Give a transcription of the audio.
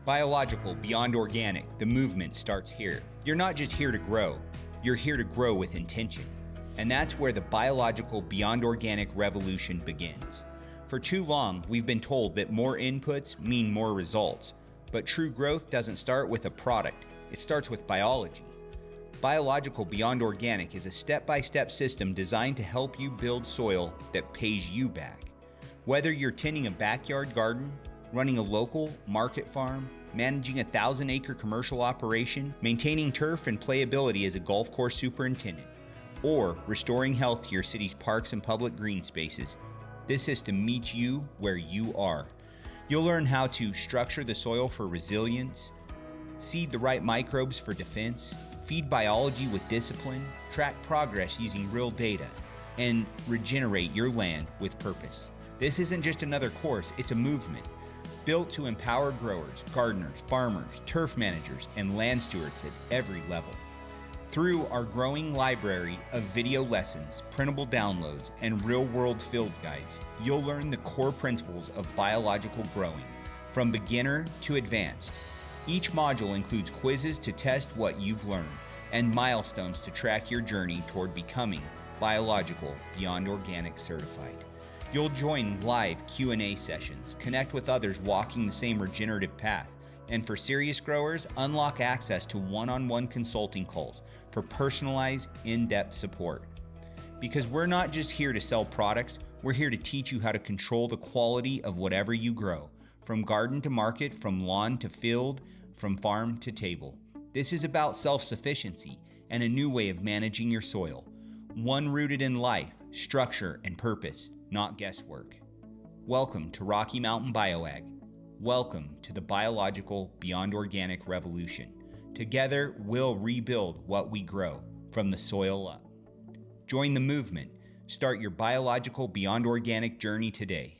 Biological beyond organic, the movement starts here. You're not just here to grow, you're here to grow with intention. And that's where the biological beyond organic revolution begins. For too long, we've been told that more inputs mean more results. But true growth doesn't start with a product, it starts with biology. Biological beyond organic is a step-by-step system designed to help you build soil that pays you back. Whether you're tending a backyard garden, running a local market farm, managing a 1,000-acre commercial operation, maintaining turf and playability as a golf course superintendent, or restoring health to your city's parks and public green spaces, this system meets you where you are. You'll learn how to structure the soil for resilience, seed the right microbes for defense, feed biology with discipline, track progress using real data, and regenerate your land with purpose. This isn't just another course, it's a movement built to empower growers, gardeners, farmers, turf managers, and land stewards at every level. Through our growing library of video lessons, printable downloads, and real-world field guides, you'll learn the core principles of biological growing, from beginner to advanced. Each module includes quizzes to test what you've learned and milestones to track your journey toward becoming biological beyond organic certified. You'll join live Q&A sessions, connect with others walking the same regenerative path, and for serious growers, unlock access to one-on-one consulting calls for personalized, in-depth support. Because we're not just here to sell products, we're here to teach you how to control the quality of whatever you grow, from garden to market, from lawn to field, from farm to table. This is about self-sufficiency and a new way of managing your soil, one rooted in life, structure, and purpose, not guesswork. Welcome to Rocky Mountain BioAg. Welcome to the biological beyond organic revolution. Together, we'll rebuild what we grow from the soil up. Join the movement. Start your biological beyond organic journey today.